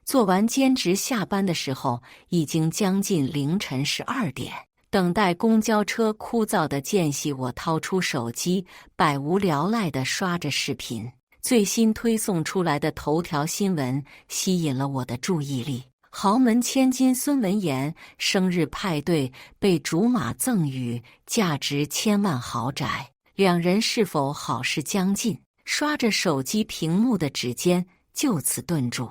做完兼职下班的时候，已经将近凌晨12点。等待公交车枯燥的间隙，我掏出手机，百无聊赖地刷着视频。最新推送出来的头条新闻吸引了我的注意力。豪门千金孙文妍生日派对被竹马赠予价值千万豪宅，两人是否好事将近？刷着手机屏幕的指尖就此顿住，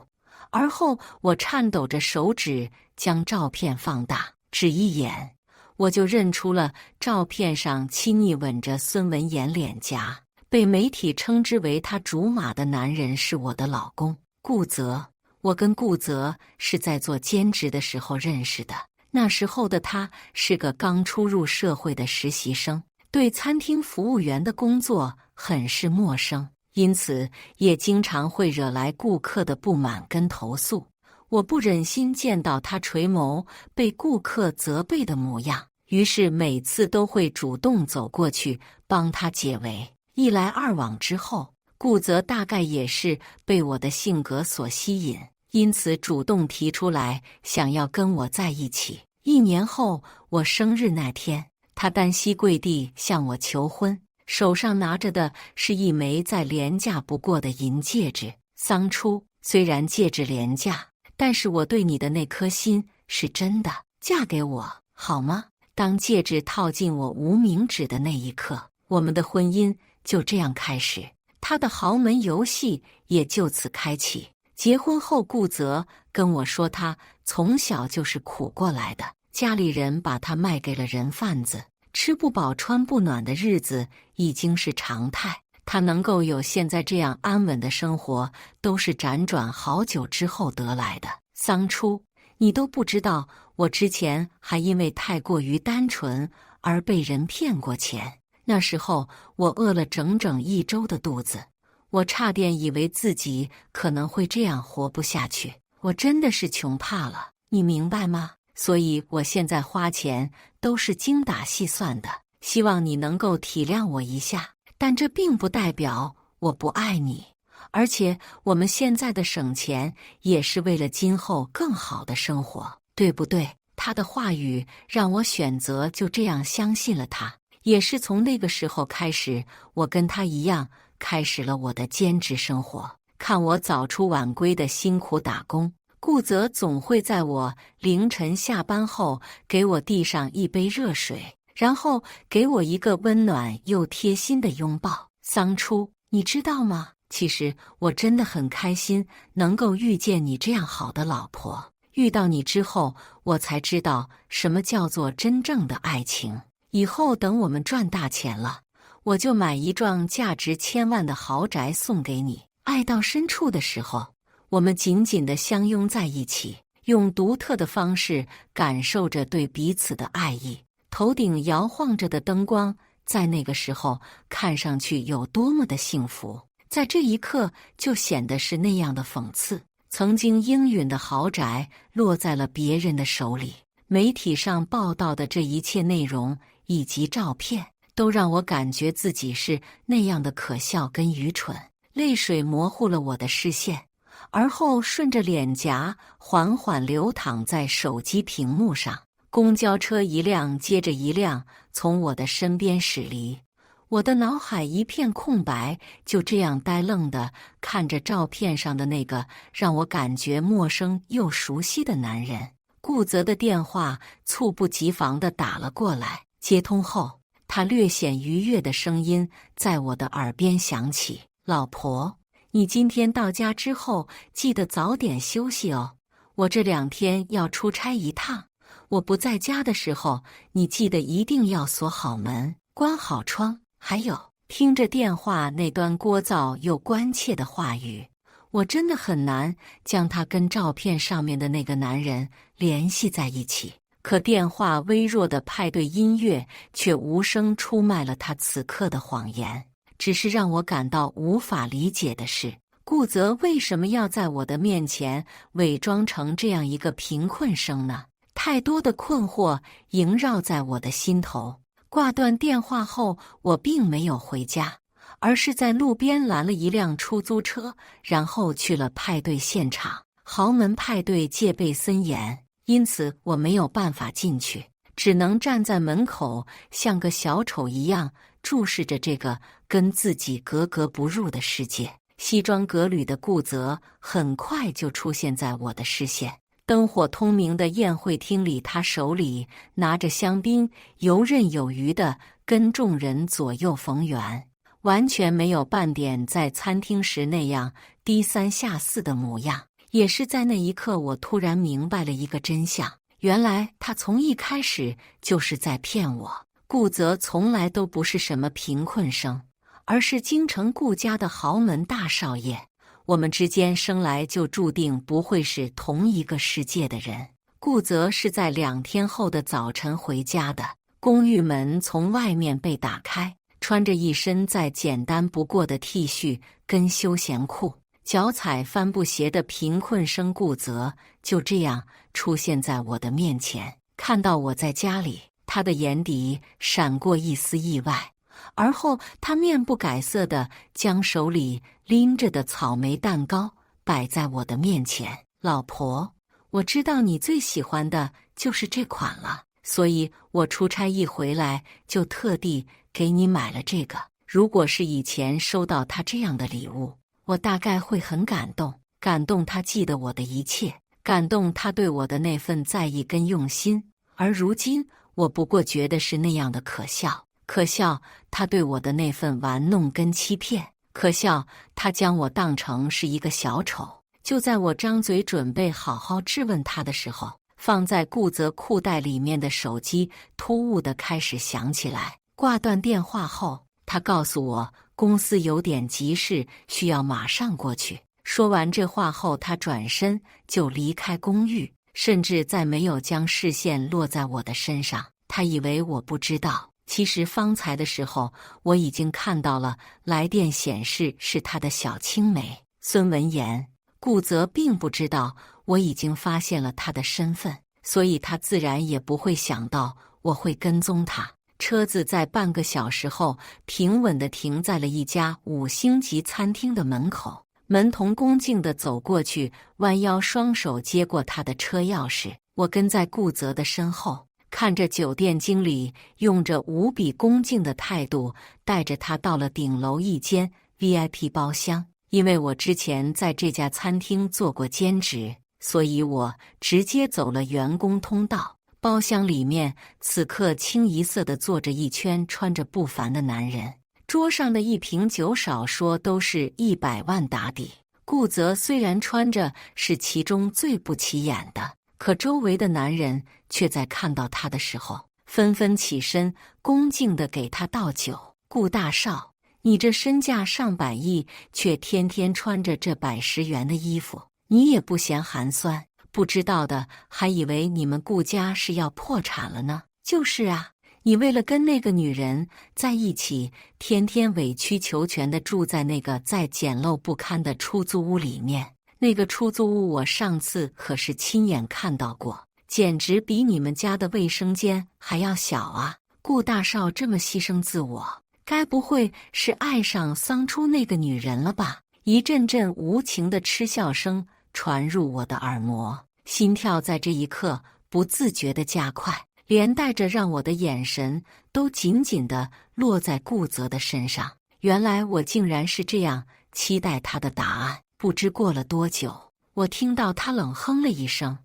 而后我颤抖着手指将照片放大，只一眼我就认出了照片上亲昵吻着孙文妍脸颊，被媒体称之为他竹马的男人是我的老公顾泽。我跟顾泽是在做兼职的时候认识的，那时候的他是个刚初入社会的实习生，对餐厅服务员的工作很是陌生，因此也经常会惹来顾客的不满跟投诉。我不忍心见到他垂眸被顾客责备的模样，于是每次都会主动走过去帮他解围。一来二往之后，顾泽大概也是被我的性格所吸引，因此主动提出来想要跟我在一起。1年后，我生日那天，他单膝跪地向我求婚，手上拿着的是一枚再廉价不过的银戒指。桑初，虽然戒指廉价，但是我对你的那颗心是真的，嫁给我好吗？当戒指套进我无名指的那一刻，我们的婚姻就这样开始，他的豪门游戏也就此开启。结婚后，顾泽跟我说，他从小就是苦过来的，家里人把他卖给了人贩子，吃不饱穿不暖的日子已经是常态。他能够有现在这样安稳的生活，都是辗转好久之后得来的。桑初，你都不知道，我之前还因为太过于单纯而被人骗过钱。那时候我饿了整整1周的肚子，我差点以为自己可能会这样活不下去，我真的是穷怕了，你明白吗？所以我现在花钱都是精打细算的，希望你能够体谅我一下。但这并不代表我不爱你，而且我们现在的省钱也是为了今后更好的生活，对不对？他的话语让我选择就这样相信了他。也是从那个时候开始，我跟他一样开始了我的兼职生活。看我早出晚归的辛苦打工，顾泽总会在我凌晨下班后给我递上一杯热水，然后给我一个温暖又贴心的拥抱。桑初，你知道吗？其实我真的很开心能够遇见你这样好的老婆。遇到你之后，我才知道什么叫做真正的爱情。以后等我们赚大钱了，我就买一幢价值千万的豪宅送给你。爱到深处的时候，我们紧紧地相拥在一起，用独特的方式感受着对彼此的爱意。头顶摇晃着的灯光，在那个时候看上去有多么的幸福，在这一刻就显得是那样的讽刺。曾经应允的豪宅落在了别人的手里，媒体上报道的这一切内容以及照片，都让我感觉自己是那样的可笑跟愚蠢。泪水模糊了我的视线，而后顺着脸颊缓缓流淌在手机屏幕上。公交车一辆接着一辆从我的身边驶离，我的脑海一片空白，就这样呆愣地看着照片上的那个让我感觉陌生又熟悉的男人。顾泽的电话猝不及防地打了过来，接通后，他略显愉悦的声音在我的耳边响起：老婆，你今天到家之后记得早点休息哦，我这2天要出差一趟，我不在家的时候，你记得一定要锁好门，关好窗。还有，听着电话那端聒噪又关切的话语，我真的很难将他跟照片上面的那个男人联系在一起。可电话微弱的派对音乐却无声出卖了他此刻的谎言。只是让我感到无法理解的是，顾泽为什么要在我的面前伪装成这样一个贫困生呢？太多的困惑萦绕在我的心头。挂断电话后，我并没有回家，而是在路边拦了一辆出租车，然后去了派对现场。豪门派对戒备森严，因此我没有办法进去，只能站在门口，像个小丑一样注视着这个跟自己格格不入的世界。西装革履的顾泽很快就出现在我的视线。灯火通明的宴会厅里，他手里拿着香槟，游刃有余地跟众人左右逢源，完全没有半点在餐厅时那样低三下四的模样。也是在那一刻，我突然明白了一个真相，原来他从一开始就是在骗我。顾泽从来都不是什么贫困生，而是京城顾家的豪门大少爷。我们之间生来就注定不会是同一个世界的人。顾泽是在2天后的早晨回家的，公寓门从外面被打开，穿着一身再简单不过的 T 恤跟休闲裤，脚踩帆布鞋的贫困生顾泽就这样出现在我的面前。看到我在家里，他的眼底闪过一丝意外，而后他面不改色地将手里拎着的草莓蛋糕摆在我的面前。老婆，我知道你最喜欢的就是这款了，所以我出差一回来就特地给你买了这个。如果是以前收到他这样的礼物，我大概会很感动，感动他记得我的一切，感动他对我的那份在意跟用心。而如今我不过觉得是那样的可笑，可笑他对我的那份玩弄跟欺骗，可笑他将我当成是一个小丑。就在我张嘴准备好好质问他的时候，放在顾泽裤袋里面的手机突兀地开始响起来。挂断电话后，他告诉我公司有点急事，需要马上过去。说完这话后，他转身就离开公寓，甚至再没有将视线落在我的身上。他以为我不知道，其实方才的时候我已经看到了，来电显示是他的小青梅孙文言。顾泽并不知道我已经发现了他的身份，所以他自然也不会想到我会跟踪他。车子在半个小时后平稳地停在了一家5星级餐厅的门口，门童恭敬地走过去，弯腰双手接过他的车钥匙。我跟在顾泽的身后，看着酒店经理用着无比恭敬的态度带着他到了顶楼一间 VIP 包厢。因为我之前在这家餐厅做过兼职，所以我直接走了员工通道。包厢里面此刻清一色地坐着一圈穿着不凡的男人，桌上的一瓶酒少说都是100万打底。顾泽虽然穿着是其中最不起眼的，可周围的男人却在看到他的时候纷纷起身恭敬地给他倒酒。顾大少，你这身价上百亿，却天天穿着这100-10元的衣服，你也不嫌寒酸？不知道的还以为你们顾家是要破产了呢。就是啊，你为了跟那个女人在一起，天天委曲求全地住在那个再简陋不堪的出租屋里面。那个出租屋我上次可是亲眼看到过，简直比你们家的卫生间还要小啊！顾大少这么牺牲自我，该不会是爱上桑初那个女人了吧？一阵阵无情的嗤笑声传入我的耳膜，心跳在这一刻不自觉地加快，连带着让我的眼神都紧紧地落在顾泽的身上。原来我竟然是这样期待他的答案。不知过了多久，我听到他冷哼了一声，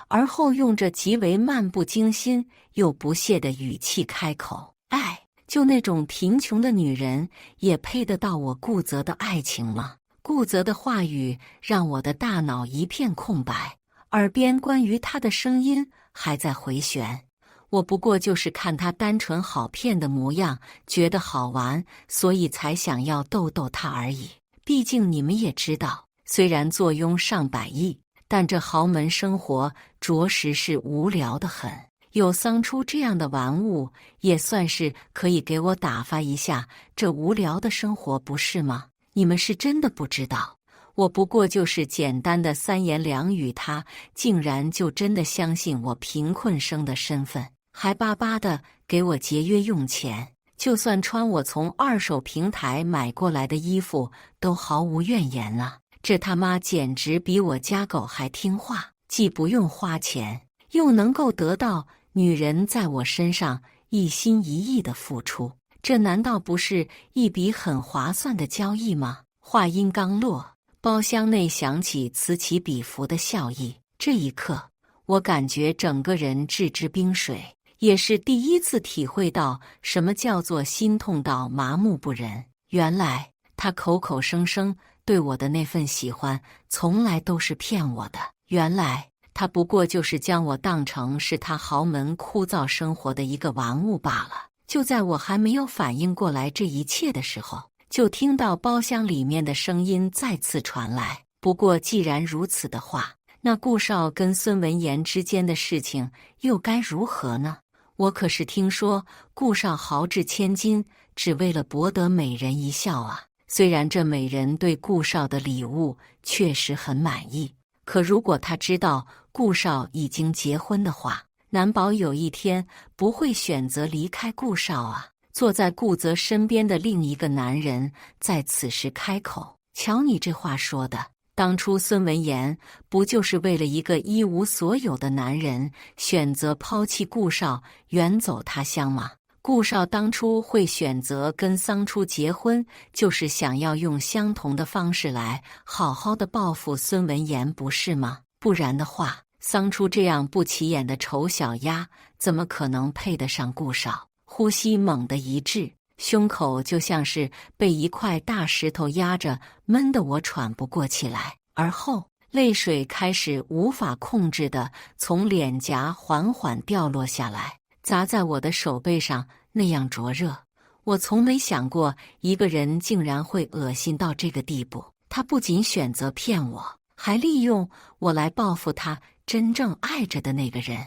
而后用着极为漫不经心又不屑的语气开口：爱，就那种贫穷的女人也配得到我顾泽的爱情吗？顾泽的话语让我的大脑一片空白，耳边关于他的声音还在回旋。我不过就是看他单纯好骗的模样，觉得好玩，所以才想要逗逗他而已。毕竟你们也知道，虽然坐拥上百亿，但这豪门生活着实是无聊得很。有桑初这样的玩物，也算是可以给我打发一下这无聊的生活，不是吗？你们是真的不知道，我不过就是简单的3言2语，他竟然就真的相信我贫困生的身份，还巴巴的给我节约用钱。就算穿我从2手平台买过来的衣服，都毫无怨言了。这他妈简直比我家狗还听话，既不用花钱，又能够得到女人在我身上一心一意的付出，这难道不是一笔很划算的交易吗？话音刚落，包厢内响起此起彼伏的笑意。这一刻，我感觉整个人置之冰水，也是第一次体会到什么叫做心痛到麻木不仁。原来他口口声声对我的那份喜欢，从来都是骗我的。原来他不过就是将我当成是他豪门枯燥生活的一个玩物罢了。就在我还没有反应过来这一切的时候，就听到包厢里面的声音再次传来。不过既然如此的话，那顾少跟孙文言之间的事情又该如何呢？我可是听说顾少豪掷千金，只为了博得美人一笑啊。虽然这美人对顾少的礼物确实很满意，可如果他知道顾少已经结婚的话，难保有一天不会选择离开顾少啊。坐在顾泽身边的另一个男人在此时开口：“瞧你这话说的，当初孙文言不就是为了一个一无所有的男人，选择抛弃顾少，远走他乡吗？顾少当初会选择跟桑初结婚，就是想要用相同的方式来好好的报复孙文言，不是吗？不然的话，桑初这样不起眼的丑小鸭，怎么可能配得上顾少？”呼吸猛地一滞，胸口就像是被一块大石头压着，闷得我喘不过气来。而后，泪水开始无法控制地从脸颊缓缓掉落下来，砸在我的手背上，那样灼热。我从没想过一个人竟然会恶心到这个地步。他不仅选择骗我，还利用我来报复他真正爱着的那个人。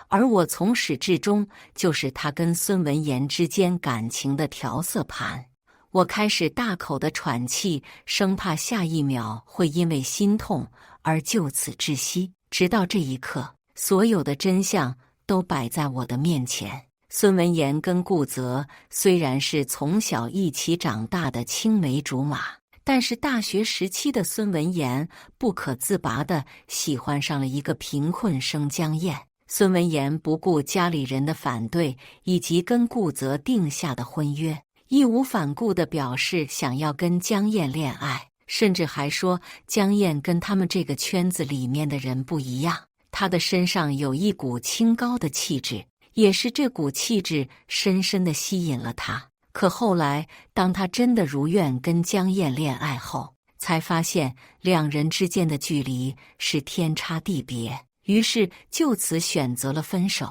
而我从始至终就是他跟孙文言之间感情的调色盘。我开始大口的喘气，生怕下一秒会因为心痛而就此窒息。直到这一刻，所有的真相都摆在我的面前。孙文言跟顾泽虽然是从小一起长大的青梅竹马，但是大学时期的孙文言不可自拔地喜欢上了一个贫困生江燕。孙文言不顾家里人的反对，以及跟顾泽定下的婚约，义无反顾地表示想要跟江燕恋爱，甚至还说江燕跟他们这个圈子里面的人不一样，她的身上有一股清高的气质，也是这股气质深深地吸引了他。可后来，当他真的如愿跟江燕恋爱后，才发现两人之间的距离是天差地别。于是就此选择了分手，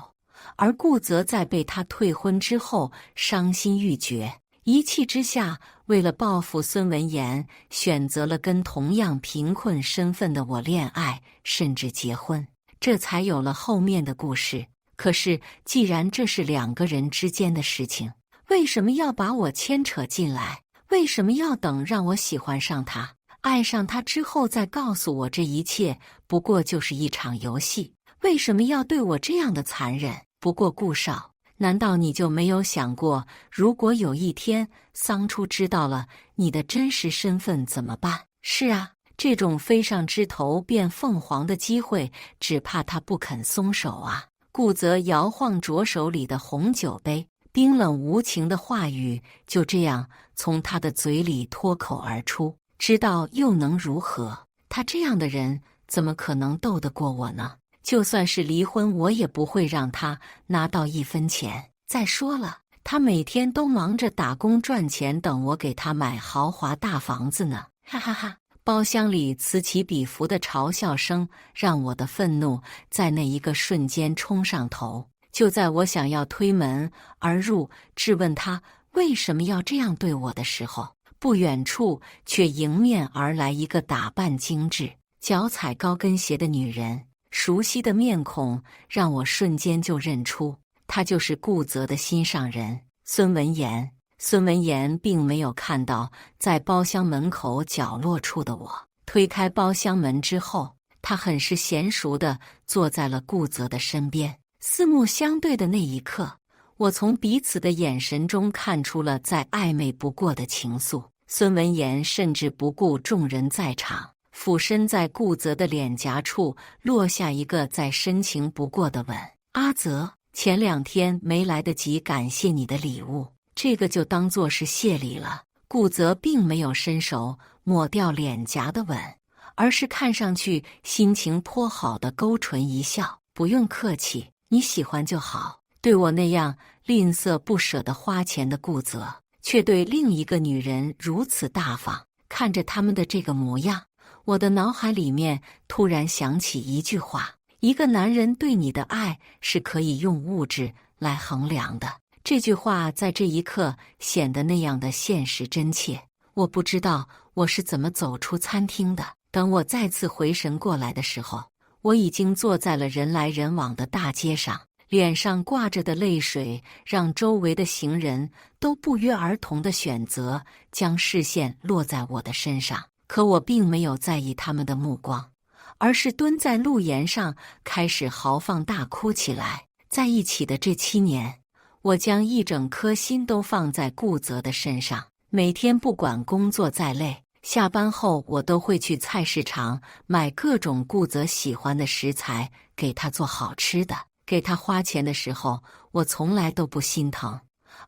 而顾泽在被他退婚之后伤心欲绝，一气之下为了报复孙文言，选择了跟同样贫困身份的我恋爱，甚至结婚，这才有了后面的故事。可是既然这是两个人之间的事情，为什么要把我牵扯进来？为什么要等让我喜欢上他，爱上他之后再告诉我这一切不过就是一场游戏？为什么要对我这样的残忍？不过顾少，难道你就没有想过，如果有一天桑初知道了你的真实身份怎么办？是啊，这种飞上枝头变凤凰的机会，只怕他不肯松手啊。顾泽摇晃着手里的红酒杯，冰冷无情的话语就这样从他的嘴里脱口而出。知道又能如何？他这样的人怎么可能斗得过我呢？就算是离婚，我也不会让他拿到一分钱。再说了，他每天都忙着打工赚钱，等我给他买豪华大房子呢。哈哈哈！包厢里此起彼伏的嘲笑声让我的愤怒在那一个瞬间冲上头。就在我想要推门而入，质问他为什么要这样对我的时候，不远处却迎面而来一个打扮精致、脚踩高跟鞋的女人。熟悉的面孔让我瞬间就认出，她就是顾泽的心上人孙文言。孙文言并没有看到在包厢门口角落处的我，推开包厢门之后，他很是娴熟地坐在了顾泽的身边。四目相对的那一刻，我从彼此的眼神中看出了再暧昧不过的情愫。孙文言甚至不顾众人在场，俯身在顾泽的脸颊处落下一个再深情不过的吻。阿泽，前2天没来得及感谢你的礼物，这个就当作是谢礼了。顾泽并没有伸手抹掉脸颊的吻，而是看上去心情颇好的勾唇一笑。不用客气，你喜欢就好。对我那样吝啬不舍得花钱的顾泽，却对另一个女人如此大方。看着他们的这个模样，我的脑海里面突然想起一句话：一个男人对你的爱是可以用物质来衡量的。这句话在这一刻显得那样的现实真切。我不知道我是怎么走出餐厅的。等我再次回神过来的时候，我已经坐在了人来人往的大街上，脸上挂着的泪水让周围的行人都不约而同地选择将视线落在我的身上。可我并没有在意他们的目光，而是蹲在路沿上开始嚎放大哭起来。在一起的这7年，我将一整颗心都放在顾泽的身上。每天不管工作再累，下班后我都会去菜市场买各种顾泽喜欢的食材给他做好吃的。给他花钱的时候，我从来都不心疼，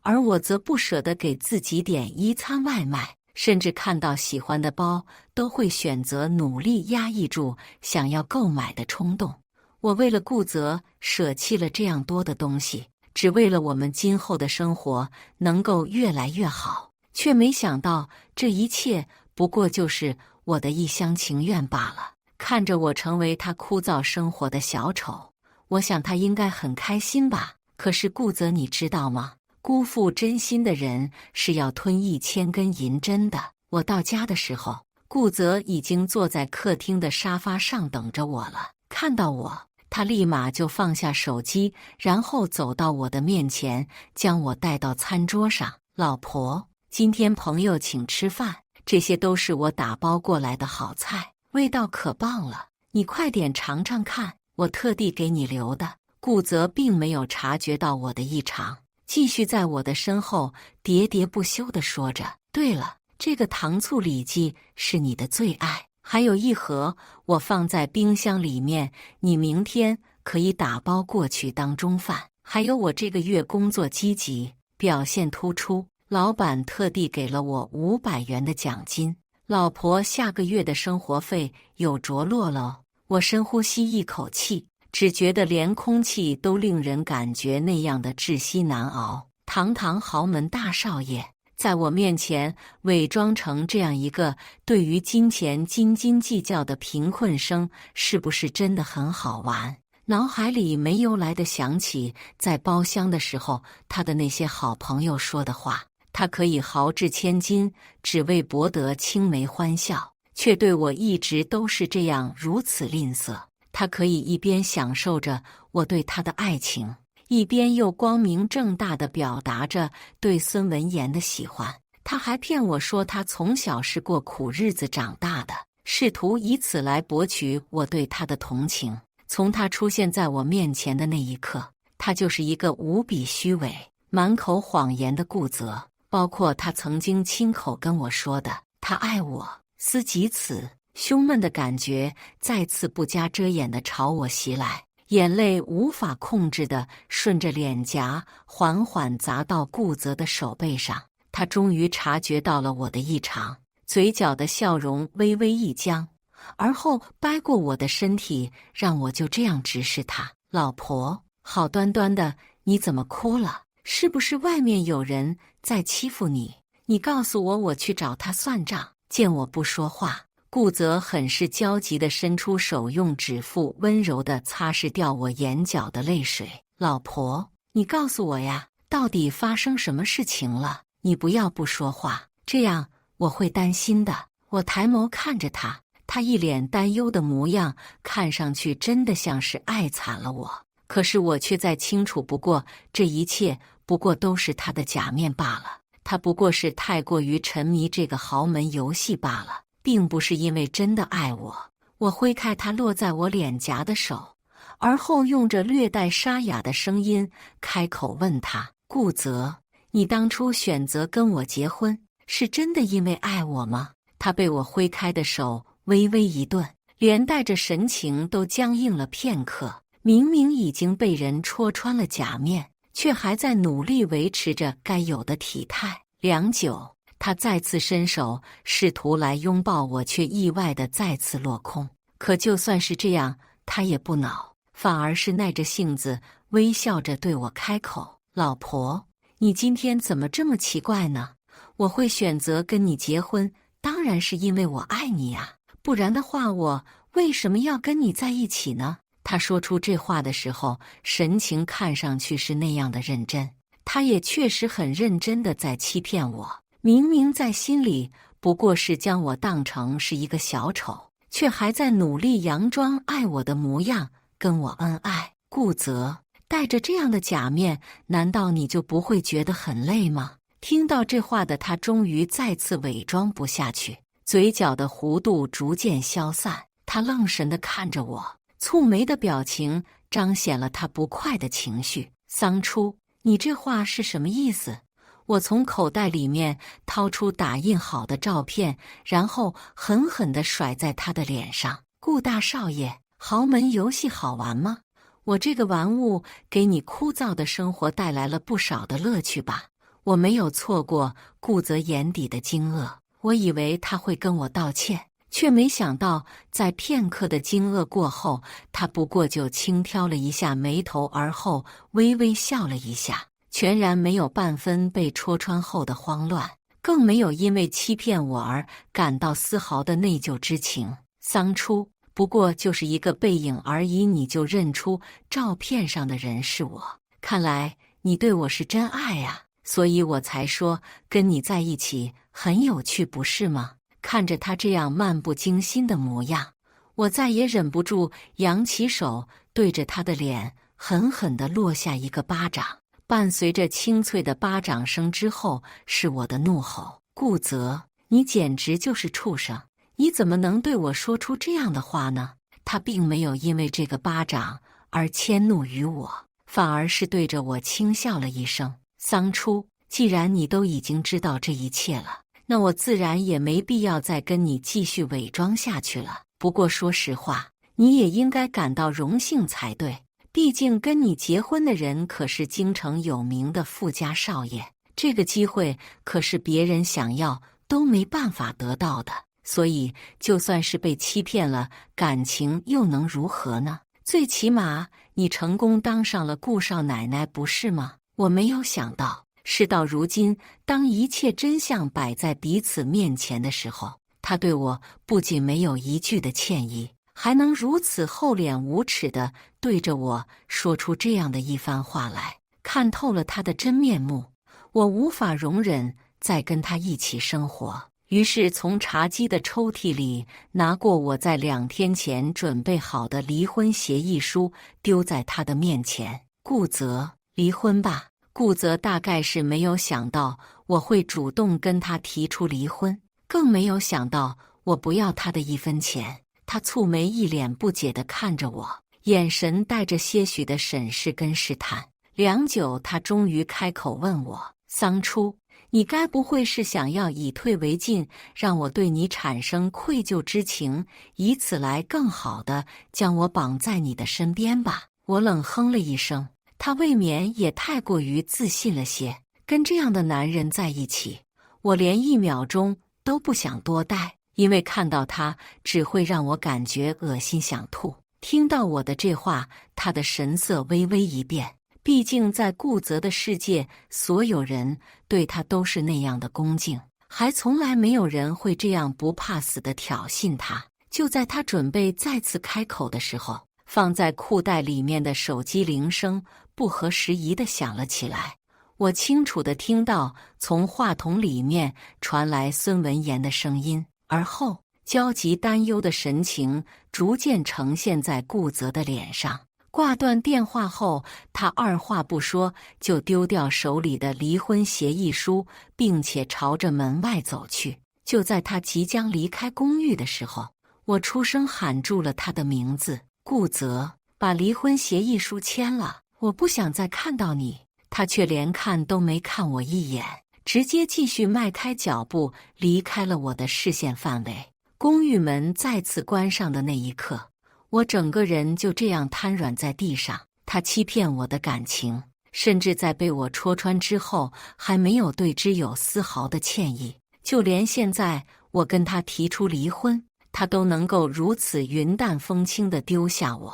而我则不舍得给自己点1餐外卖，甚至看到喜欢的包都会选择努力压抑住想要购买的冲动。我为了顾泽舍弃了这样多的东西，只为了我们今后的生活能够越来越好，却没想到这一切不过就是我的一厢情愿罢了。看着我成为他枯燥生活的小丑，我想他应该很开心吧。可是顾泽，你知道吗？辜负真心的人是要吞1000根银针的。我到家的时候，顾泽已经坐在客厅的沙发上等着我了。看到我，他立马就放下手机，然后走到我的面前，将我带到餐桌上。老婆，今天朋友请吃饭，这些都是我打包过来的好菜，味道可棒了，你快点尝尝看，我特地给你留的。顾泽并没有察觉到我的异常，继续在我的身后喋喋不休地说着：对了，这个糖醋里脊是你的最爱，还有1盒我放在冰箱里面，你明天可以打包过去当中饭。还有我这个月工作积极，表现突出，老板特地给了我500元的奖金。老婆下个月的生活费有着落了。我深呼吸一口气，只觉得连空气都令人感觉那样的窒息难熬。堂堂豪门大少爷，在我面前伪装成这样一个对于金钱斤斤计较的贫困生，是不是真的很好玩？脑海里没由来地想起在包厢的时候他的那些好朋友说的话。他可以豪掷千金，只为博得青梅欢笑，却对我一直都是这样如此吝啬。他可以一边享受着我对他的爱情，一边又光明正大地表达着对孙文言的喜欢。他还骗我说他从小是过苦日子长大的，试图以此来博取我对他的同情。从他出现在我面前的那一刻，他就是一个无比虚伪、满口谎言的顾泽。包括他曾经亲口跟我说的他爱我，思及此，胸闷的感觉再次不加遮掩地朝我袭来，眼泪无法控制地顺着脸颊缓缓砸到顾泽的手背上。他终于察觉到了我的异常，嘴角的笑容微微一僵，而后掰过我的身体，让我就这样直视他。老婆，好端端的，你怎么哭了？是不是外面有人在欺负你？你告诉我，我去找他算账。见我不说话，顾泽很是焦急地伸出手，用指腹温柔地擦拭掉我眼角的泪水。老婆，你告诉我呀，到底发生什么事情了？你不要不说话，这样我会担心的。我抬眸看着他，他一脸担忧的模样，看上去真的像是爱惨了我。可是我却再清楚不过，这一切不过都是他的假面罢了。他不过是太过于沉迷这个豪门游戏罢了，并不是因为真的爱我。我挥开他落在我脸颊的手，而后用着略带沙哑的声音开口问他：顾泽，你当初选择跟我结婚，是真的因为爱我吗？他被我挥开的手微微一顿，连带着神情都僵硬了片刻。明明已经被人戳穿了假面，却还在努力维持着该有的体态。良久，他再次伸手试图来拥抱我，却意外地再次落空。可就算是这样，他也不恼，反而是耐着性子微笑着对我开口：“老婆，你今天怎么这么奇怪呢？我会选择跟你结婚，当然是因为我爱你呀，不然的话，我为什么要跟你在一起呢？”他说出这话的时候，神情看上去是那样的认真，他也确实很认真地在欺骗我。明明在心里不过是将我当成是一个小丑，却还在努力佯装爱我的模样，跟我恩爱。顾泽，戴着这样的假面，难道你就不会觉得很累吗？听到这话的他终于再次伪装不下去，嘴角的弧度逐渐消散，他愣神地看着我，蹙眉的表情彰显了他不快的情绪。桑初，你这话是什么意思？我从口袋里面掏出打印好的照片，然后狠狠地甩在他的脸上。顾大少爷，豪门游戏好玩吗？我这个玩物给你枯燥的生活带来了不少的乐趣吧？我没有错过顾泽眼底的惊愕，我以为他会跟我道歉，却没想到在片刻的惊愕过后，他不过就轻挑了一下眉头，而后微微笑了一下，全然没有半分被戳穿后的慌乱，更没有因为欺骗我而感到丝毫的内疚之情。桑初，不过就是一个背影而已，你就认出照片上的人是我？看来你对我是真爱啊，所以我才说跟你在一起很有趣，不是吗？看着他这样漫不经心的模样，我再也忍不住扬起手，对着他的脸狠狠地落下一个巴掌。伴随着清脆的巴掌声之后，是我的怒吼：“顾泽，你简直就是畜生！你怎么能对我说出这样的话呢？”他并没有因为这个巴掌而迁怒于我，反而是对着我轻笑了一声：“桑初，既然你都已经知道这一切了，那我自然也没必要再跟你继续伪装下去了。不过说实话，你也应该感到荣幸才对，毕竟跟你结婚的人可是京城有名的富家少爷，这个机会可是别人想要都没办法得到的。所以就算是被欺骗了，感情又能如何呢？最起码你成功当上了顾少奶奶，不是吗？”我没有想到，事到如今，当一切真相摆在彼此面前的时候，他对我不仅没有一句的歉意，还能如此厚脸无耻地对着我说出这样的一番话来。看透了他的真面目，我无法容忍再跟他一起生活，于是从茶几的抽屉里拿过我在2天前准备好的离婚协议书，丢在他的面前。顾泽，离婚吧。顾泽大概是没有想到我会主动跟他提出离婚，更没有想到我不要他的1分钱。他蹙眉，一脸不解地看着我，眼神带着些许的审视跟试探。良久，他终于开口问我：“桑初，你该不会是想要以退为进，让我对你产生愧疚之情，以此来更好地将我绑在你的身边吧？”我冷哼了一声，他未免也太过于自信了些。跟这样的男人在一起，我连1秒钟都不想多待，因为看到他只会让我感觉恶心想吐。听到我的这话，他的神色微微一变。毕竟在顾泽的世界，所有人对他都是那样的恭敬，还从来没有人会这样不怕死地挑衅他。就在他准备再次开口的时候，放在裤袋里面的手机铃声不合时宜地响了起来。我清楚地听到从话筒里面传来孙文言的声音，而后焦急担忧的神情逐渐呈现在顾泽的脸上。挂断电话后，他二话不说就丢掉手里的离婚协议书，并且朝着门外走去。就在他即将离开公寓的时候，我出声喊住了他的名字：“顾泽，把离婚协议书签了，我不想再看到你。”他却连看都没看我一眼，直接继续迈开脚步离开了我的视线范围。公寓门再次关上的那一刻，我整个人就这样瘫软在地上。他欺骗我的感情，甚至在被我戳穿之后，还没有对之有丝毫的歉意。就连现在我跟他提出离婚，他都能够如此云淡风轻地丢下我，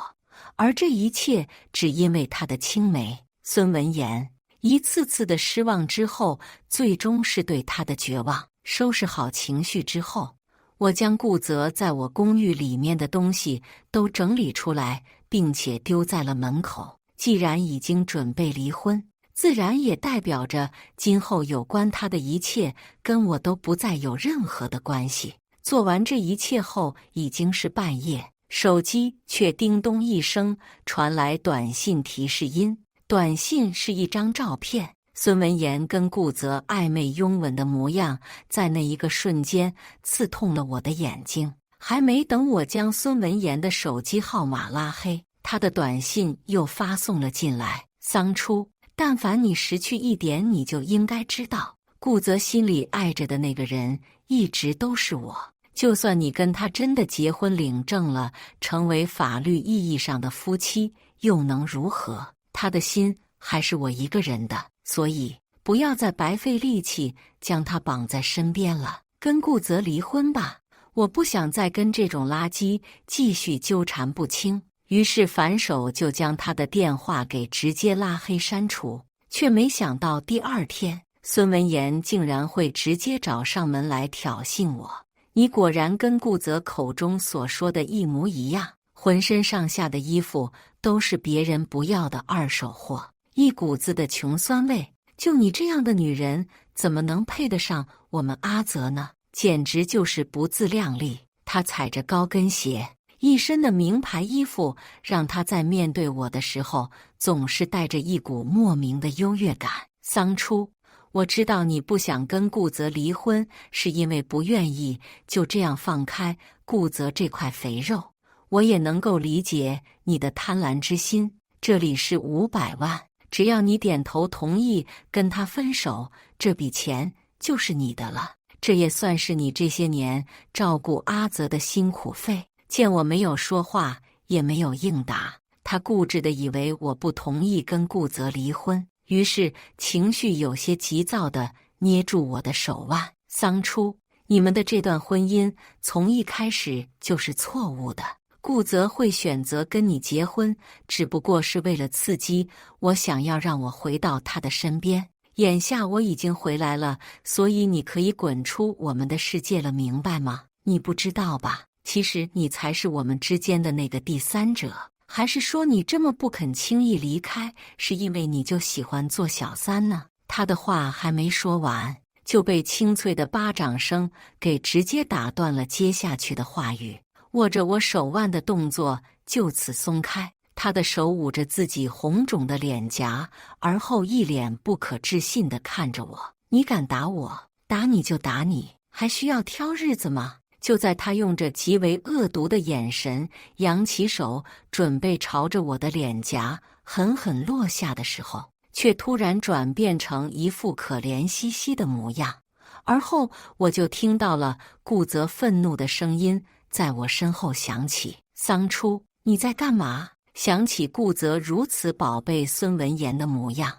而这一切只因为他的青梅。孙文言一次次的失望之后，最终是对他的绝望。收拾好情绪之后，我将顾泽在我公寓里面的东西都整理出来，并且丢在了门口。既然已经准备离婚，自然也代表着今后有关他的一切跟我都不再有任何的关系。做完这一切后，已经是半夜，手机却叮咚一声传来短信提示音。短信是一张照片，孙文言跟顾泽暧昧拥吻的模样，在那一个瞬间刺痛了我的眼睛。还没等我将孙文言的手机号码拉黑，他的短信又发送了进来：桑初，但凡你识趣一点，你就应该知道，顾泽心里爱着的那个人一直都是我。就算你跟他真的结婚领证了，成为法律意义上的夫妻，又能如何？他的心还是我一个人的，所以不要再白费力气将他绑在身边了。跟顾泽离婚吧，我不想再跟这种垃圾继续纠缠不清。于是反手就将他的电话给直接拉黑删除，却没想到第二天，孙文言竟然会直接找上门来挑衅我。你果然跟顾泽口中所说的一模一样，浑身上下的衣服都是别人不要的二手货，一股子的穷酸味。就你这样的女人，怎么能配得上我们阿泽呢？简直就是不自量力。他踩着高跟鞋，一身的名牌衣服，让他在面对我的时候，总是带着一股莫名的优越感。桑初，我知道你不想跟顾泽离婚，是因为不愿意就这样放开顾泽这块肥肉。我也能够理解你的贪婪之心。这里是500万，只要你点头同意跟他分手，这笔钱就是你的了。这也算是你这些年照顾阿泽的辛苦费。见我没有说话，也没有应答，他固执地以为我不同意跟顾泽离婚，于是情绪有些急躁地捏住我的手腕。桑初，你们的这段婚姻从一开始就是错误的。顾泽会选择跟你结婚，只不过是为了刺激我，想要让我回到他的身边。眼下我已经回来了，所以你可以滚出我们的世界了，明白吗？你不知道吧？其实你才是我们之间的那个第三者。还是说你这么不肯轻易离开，是因为你就喜欢做小三呢？他的话还没说完，就被清脆的巴掌声给直接打断了接下去的话语。握着我手腕的动作就此松开，他的手捂着自己红肿的脸颊，而后一脸不可置信地看着我：你敢打我？打你就打你，还需要挑日子吗？就在他用着极为恶毒的眼神扬起手准备朝着我的脸颊狠狠落下的时候，却突然转变成一副可怜兮兮的模样。而后我就听到了顾泽愤怒的声音在我身后响起：桑初，你在干嘛？想起顾泽如此宝贝孙文言的模样，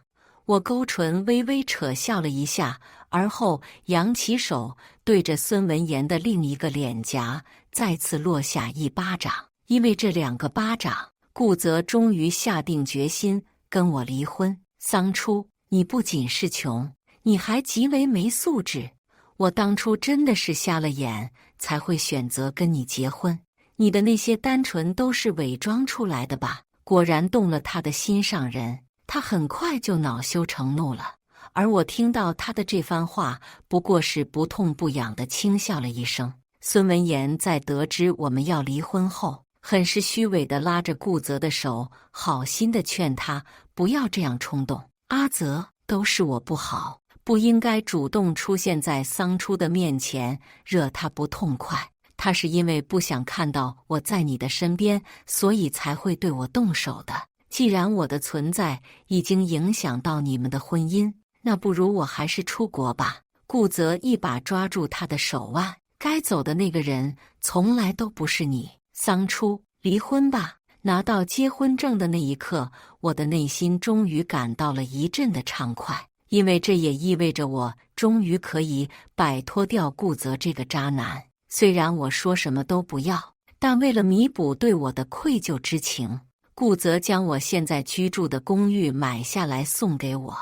我勾唇微微扯笑了一下，而后扬起手对着孙文言的另一个脸颊再次落下一巴掌。因为这2个巴掌，顾泽终于下定决心跟我离婚。桑初，你不仅是穷，你还极为没素质。我当初真的是瞎了眼，才会选择跟你结婚。你的那些单纯都是伪装出来的吧？果然动了他的心上人，他很快就恼羞成怒了。而我听到他的这番话，不过是不痛不痒地轻笑了一声。孙文言在得知我们要离婚后，很是虚伪地拉着顾泽的手，好心地劝他不要这样冲动。阿泽，都是我不好，不应该主动出现在桑初的面前，惹他不痛快。他是因为不想看到我在你的身边，所以才会对我动手的。既然我的存在已经影响到你们的婚姻，那不如我还是出国吧。顾泽一把抓住他的手腕，该走的那个人从来都不是你。桑初，离婚吧。拿到结婚证的那一刻，我的内心终于感到了一阵的畅快，因为这也意味着我终于可以摆脱掉顾泽这个渣男。虽然我说什么都不要，但为了弥补对我的愧疚之情，顾泽将我现在居住的公寓买下来送给我。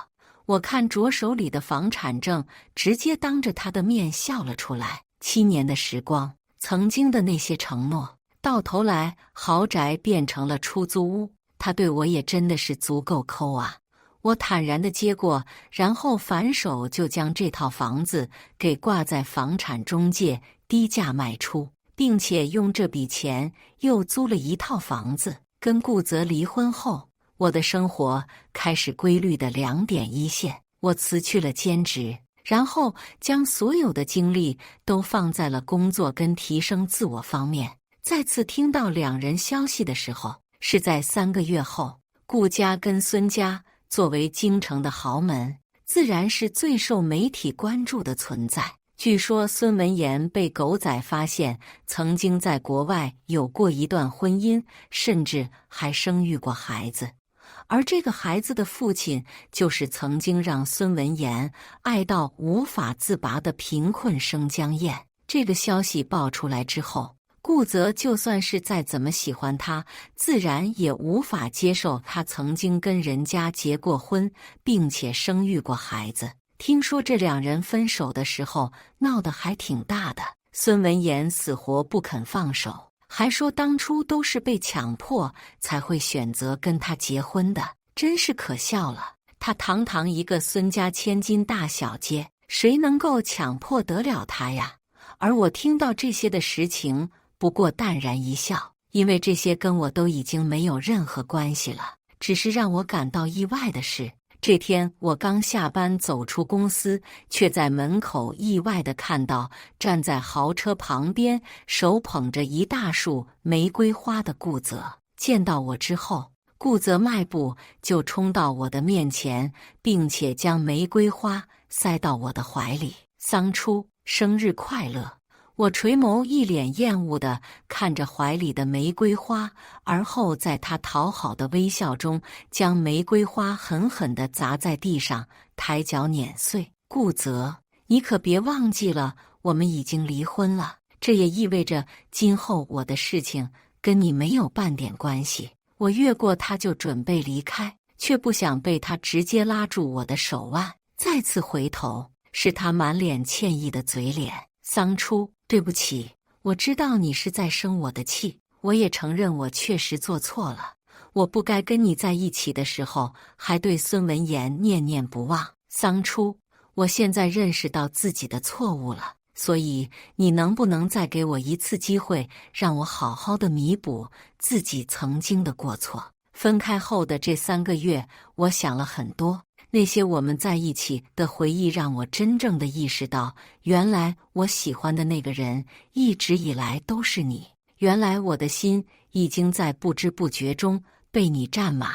我看着手里的房产证，直接当着他的面笑了出来。7年的时光，曾经的那些承诺，到头来豪宅变成了出租屋。他对我也真的是足够抠啊！我坦然地接过，然后反手就将这套房子给挂在房产中介低价卖出，并且用这笔钱又租了一套房子。跟顾泽离婚后，我的生活开始规律的2点一线。我辞去了兼职，然后将所有的精力都放在了工作跟提升自我方面。再次听到2人消息的时候，是在3个月后。顾家跟孙家作为京城的豪门，自然是最受媒体关注的存在。据说孙文言被狗仔发现曾经在国外有过一段婚姻，甚至还生育过孩子。而这个孩子的父亲，就是曾经让孙文言爱到无法自拔的贫困生江燕。这个消息爆出来之后，顾泽就算是再怎么喜欢他，自然也无法接受他曾经跟人家结过婚，并且生育过孩子。听说这2人分手的时候闹得还挺大的，孙文言死活不肯放手，还说当初都是被强迫才会选择跟他结婚的，真是可笑了。他堂堂一个孙家千金大小姐，谁能够强迫得了他呀？而我听到这些的实情，不过淡然一笑，因为这些跟我都已经没有任何关系了。只是让我感到意外的是，这天我刚下班走出公司，却在门口意外地看到站在豪车旁边，手捧着一大束玫瑰花的顾泽。见到我之后，顾泽迈步就冲到我的面前，并且将玫瑰花塞到我的怀里。桑初，生日快乐！我垂眸，一脸厌恶地看着怀里的玫瑰花，而后在他讨好的微笑中，将玫瑰花狠狠地砸在地上，抬脚碾碎。顾泽，你可别忘记了，我们已经离婚了，这也意味着今后我的事情跟你没有半点关系。我越过他就准备离开，却不想被他直接拉住我的手腕。再次回头，是他满脸歉意的嘴脸。桑初，对不起，我知道你是在生我的气，我也承认我确实做错了，我不该跟你在一起的时候还对孙文言念念不忘。桑初，我现在认识到自己的错误了，所以你能不能再给我一次机会，让我好好的弥补自己曾经的过错？分开后的这3个月，我想了很多，那些我们在一起的回忆让我真正的意识到，原来我喜欢的那个人一直以来都是你。原来我的心已经在不知不觉中被你占满，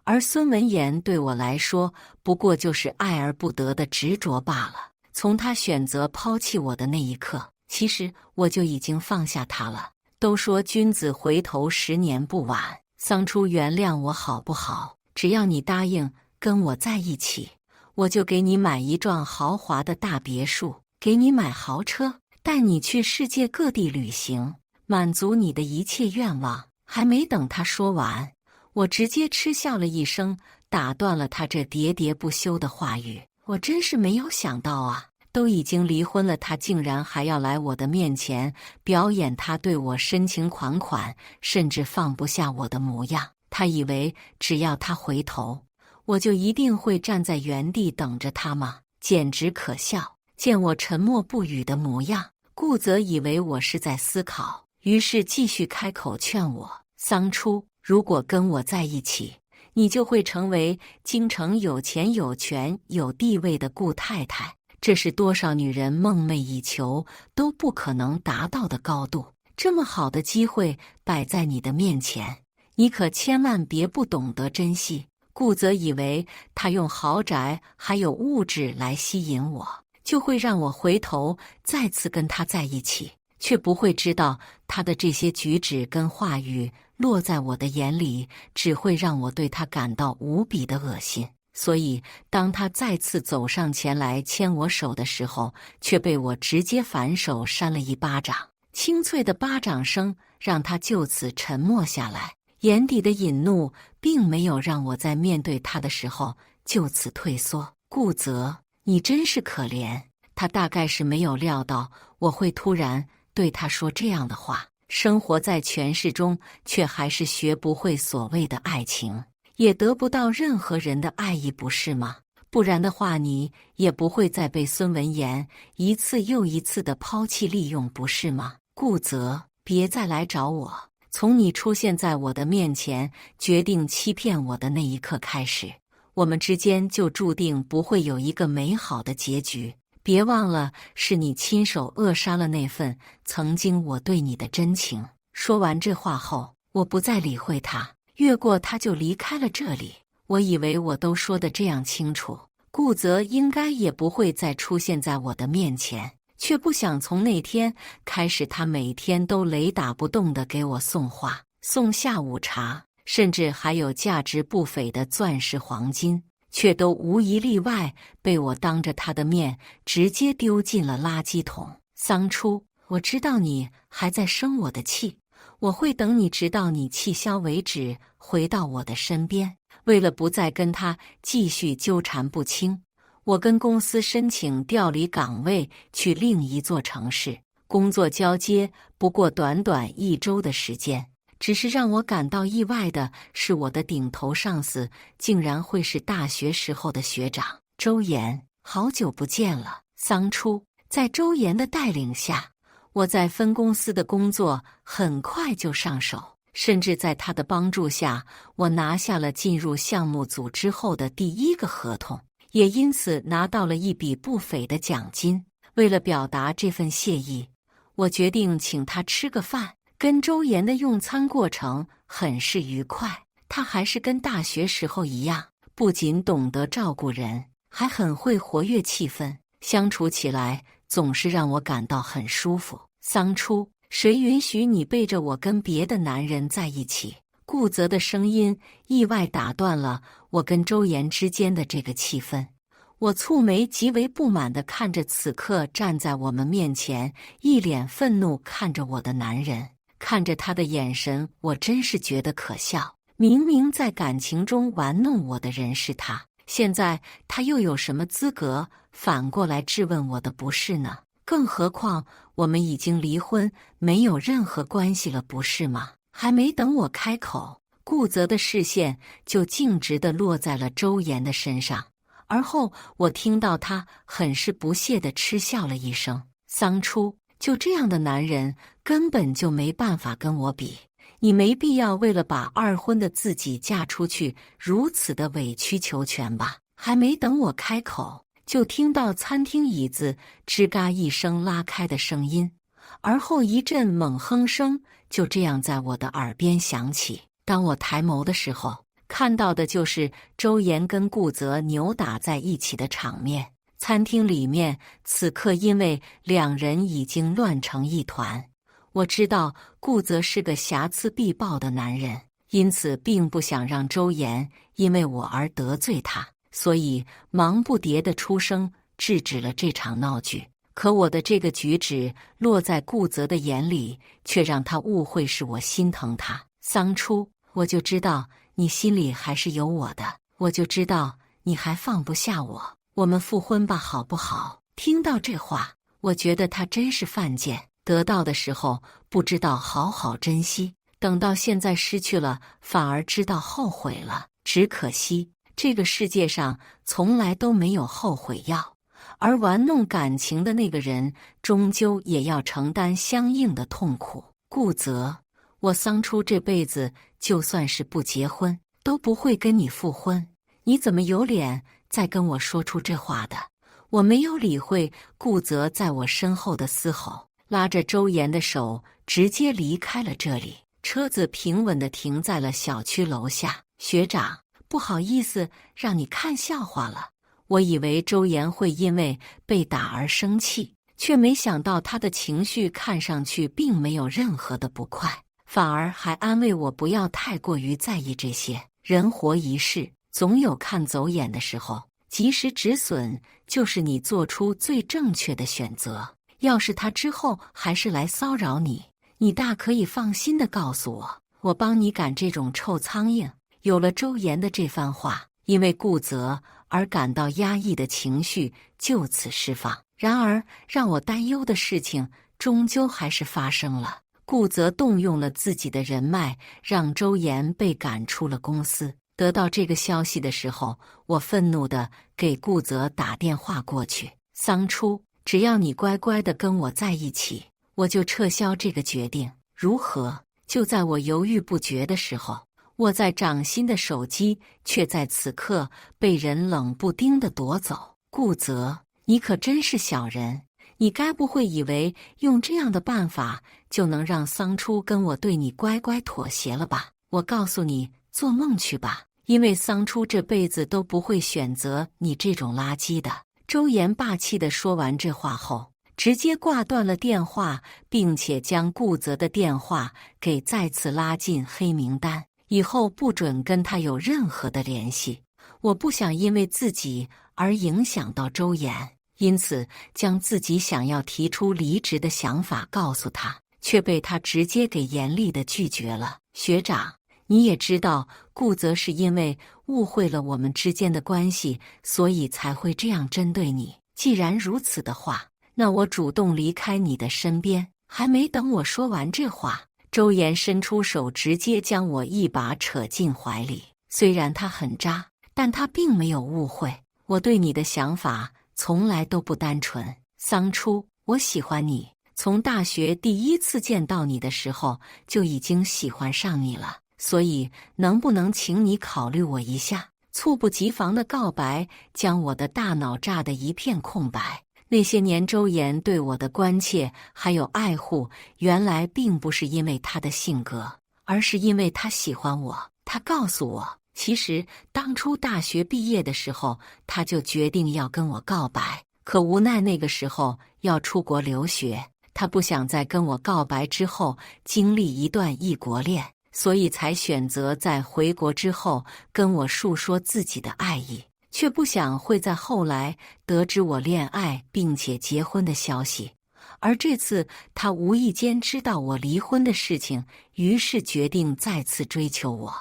而孙文言对我来说不过就是爱而不得的执着罢了。从他选择抛弃我的那一刻，其实我就已经放下他了。都说君子回头10年不晚，桑初，原谅我好不好？只要你答应跟我在一起，我就给你买一幢豪华的大别墅，给你买豪车，带你去世界各地旅行，满足你的一切愿望。还没等他说完，我直接嗤笑了一声，打断了他这喋喋不休的话语。我真是没有想到啊，都已经离婚了，他竟然还要来我的面前表演他对我深情款款，甚至放不下我的模样。他以为只要他回头，我就一定会站在原地等着他吗？简直可笑！见我沉默不语的模样，顾泽以为我是在思考，于是继续开口劝我：桑初，如果跟我在一起，你就会成为京城有钱有权有地位的顾太太，这是多少女人梦寐以求都不可能达到的高度。这么好的机会摆在你的面前，你可千万别不懂得珍惜。顾泽以为他用豪宅还有物质来吸引我，就会让我回头再次跟他在一起，却不会知道他的这些举止跟话语落在我的眼里，只会让我对他感到无比的恶心。所以，当他再次走上前来牵我手的时候，却被我直接反手扇了一巴掌。清脆的巴掌声让他就此沉默下来，眼底的隐怒并没有让我在面对他的时候就此退缩。顾泽，你真是可怜。他大概是没有料到我会突然对他说这样的话。生活在权势中，却还是学不会所谓的爱情，也得不到任何人的爱意，不是吗？不然的话，你也不会再被孙文言一次又一次的抛弃利用，不是吗？顾泽，别再来找我。从你出现在我的面前，决定欺骗我的那一刻开始，我们之间就注定不会有一个美好的结局。别忘了，是你亲手扼杀了那份曾经我对你的真情。说完这话后，我不再理会他，越过他就离开了这里。我以为我都说得这样清楚，顾泽应该也不会再出现在我的面前，却不想从那天开始，他每天都雷打不动地给我送花、送下午茶，甚至还有价值不菲的钻石、黄金，却都无一例外被我当着他的面直接丢进了垃圾桶。桑初，我知道你还在生我的气，我会等你直到你气消为止，回到我的身边。为了不再跟他继续纠缠不清，我跟公司申请调离岗位去另一座城市，工作交接不过短短1周的时间。只是让我感到意外的是，我的顶头上司竟然会是大学时候的学长周岩。好久不见了，桑初。在周岩的带领下，我在分公司的工作很快就上手，甚至在他的帮助下，我拿下了进入项目组之后的第1个合同，也因此拿到了一笔不菲的奖金。为了表达这份谢意，我决定请他吃个饭。跟周岩的用餐过程很是愉快，他还是跟大学时候一样，不仅懂得照顾人，还很会活跃气氛，相处起来总是让我感到很舒服。桑初，谁允许你背着我跟别的男人在一起？顾泽的声音意外打断了我跟周岩之间的这个气氛。我蹙眉，极为不满地看着此刻站在我们面前，一脸愤怒看着我的男人。看着他的眼神，我真是觉得可笑。明明在感情中玩弄我的人是他，现在他又有什么资格反过来质问我的不是呢？更何况我们已经离婚，没有任何关系了，不是吗？还没等我开口，顾泽的视线就径直地落在了周岩的身上，而后我听到他很是不屑地嗤笑了一声。桑初，就这样的男人根本就没办法跟我比，你没必要为了把2婚的自己嫁出去如此的委曲求全吧。还没等我开口，就听到餐厅椅子吱嘎一声拉开的声音，而后一阵猛哼声就这样在我的耳边响起。当我抬眸的时候，看到的就是周岩跟顾泽扭打在一起的场面。餐厅里面此刻因为2人已经乱成一团，我知道顾泽是个�瑕疵必报的男人，因此并不想让周岩因为我而得罪他，所以忙不迭地出声制止了这场闹剧。可我的这个举止落在顾泽的眼里，却让他误会是我心疼他。桑初，我就知道你心里还是有我的，我就知道你还放不下我。我们复婚吧，好不好？听到这话，我觉得他真是犯贱。得到的时候不知道好好珍惜，等到现在失去了，反而知道后悔了。只可惜，这个世界上从来都没有后悔药，而玩弄感情的那个人，终究也要承担相应的痛苦。顾泽，我桑初这辈子就算是不结婚，都不会跟你复婚。你怎么有脸再跟我说出这话的？我没有理会顾泽在我身后的嘶吼，拉着周岩的手直接离开了这里。车子平稳地停在了小区楼下。学长，不好意思让你看笑话了。我以为周岩会因为被打而生气，却没想到他的情绪看上去并没有任何的不快，反而还安慰我不要太过于在意这些。人活一世，总有看走眼的时候，及时止损就是你做出最正确的选择。要是他之后还是来骚扰你，你大可以放心地告诉我，我帮你赶这种臭苍蝇。有了周岩的这番话，因为顾泽而感到压抑的情绪就此释放。然而让我担忧的事情终究还是发生了。顾泽动用了自己的人脉，让周岩被赶出了公司。得到这个消息的时候，我愤怒地给顾泽打电话过去：桑初，只要你乖乖地跟我在一起，我就撤销这个决定，如何？就在我犹豫不决的时候，握在掌心的手机却在此刻被人冷不丁地夺走。顾泽，你可真是小人！你该不会以为用这样的办法就能让桑初跟我对你乖乖妥协了吧？我告诉你，做梦去吧！因为桑初这辈子都不会选择你这种垃圾的。周岩霸气地说完这话后，直接挂断了电话，并且将顾泽的电话给再次拉进黑名单，以后不准跟他有任何的联系。我不想因为自己而影响到周岩，因此将自己想要提出离职的想法告诉他，却被他直接给严厉地拒绝了。学长，你也知道，顾泽是因为误会了我们之间的关系，所以才会这样针对你。既然如此的话，那我主动离开你的身边。还没等我说完这话，周岩伸出手直接将我一把扯进怀里。虽然他很渣，但他并没有误会我对你的想法从来都不单纯。桑初，我喜欢你，从大学第一次见到你的时候就已经喜欢上你了，所以能不能请你考虑我一下？猝不及防的告白将我的大脑炸得一片空白。那些年周岩对我的关切还有爱护，原来并不是因为他的性格，而是因为他喜欢我。他告诉我，其实当初大学毕业的时候，他就决定要跟我告白，可无奈那个时候要出国留学，他不想在跟我告白之后经历一段异国恋，所以才选择在回国之后跟我述说自己的爱意，却不想会在后来得知我恋爱并且结婚的消息。而这次他无意间知道我离婚的事情，于是决定再次追求我。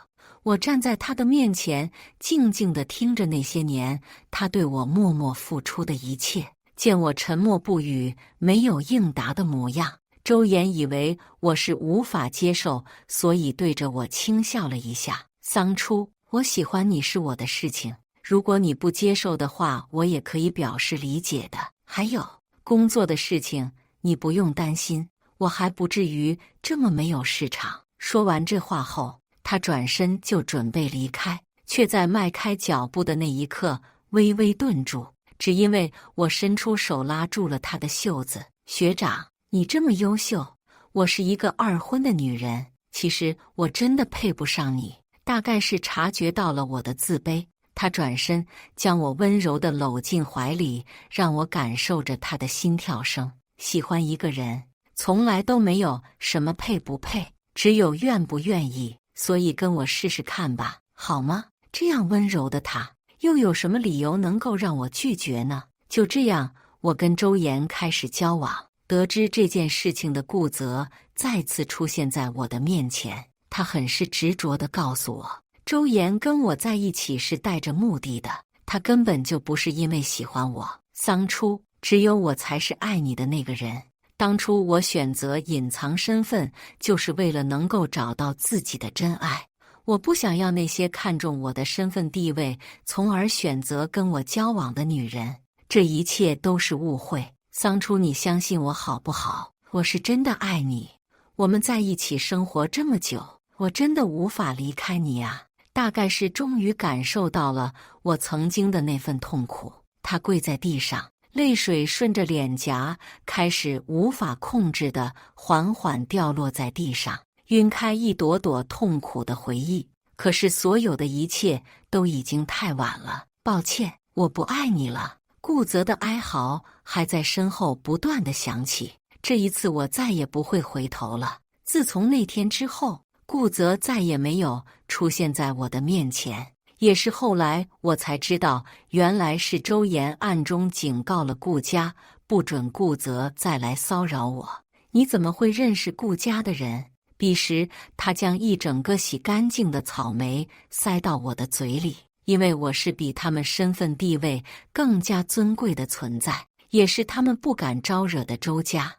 我站在他的面前，静静地听着那些年他对我默默付出的一切。见我沉默不语，没有应答的模样，周岩以为我是无法接受，所以对着我轻笑了一下。桑初，我喜欢你是我的事情，如果你不接受的话，我也可以表示理解的。还有工作的事情，你不用担心，我还不至于这么没有市场。说完这话后，他转身就准备离开，却在迈开脚步的那一刻微微顿住，只因为我伸出手拉住了他的袖子。学长，你这么优秀，我是一个二婚的女人，其实我真的配不上你。大概是察觉到了我的自卑，他转身将我温柔地搂进怀里，让我感受着他的心跳声。喜欢一个人，从来都没有什么配不配，只有愿不愿意，所以跟我试试看吧，好吗？这样温柔的他，又有什么理由能够让我拒绝呢？就这样，我跟周岩开始交往。得知这件事情的顾泽再次出现在我的面前，他很是执着地告诉我，周岩跟我在一起是带着目的的，他根本就不是因为喜欢我。桑初，只有我才是爱你的那个人。当初我选择隐藏身份，就是为了能够找到自己的真爱。我不想要那些看中我的身份地位，从而选择跟我交往的女人。这一切都是误会。桑初，你相信我好不好？我是真的爱你。我们在一起生活这么久，我真的无法离开你啊！大概是终于感受到了我曾经的那份痛苦，他跪在地上，泪水顺着脸颊开始无法控制地缓缓掉落在地上，晕开一朵朵痛苦的回忆。可是所有的一切都已经太晚了。抱歉，我不爱你了。顾泽的哀嚎还在身后不断地响起。这一次我再也不会回头了。自从那天之后，顾泽再也没有出现在我的面前。也是后来我才知道，原来是周岩暗中警告了顾家，不准顾泽再来骚扰我。你怎么会认识顾家的人？彼时他将一整个洗干净的草莓塞到我的嘴里，因为我是比他们身份地位更加尊贵的存在，也是他们不敢招惹的周家。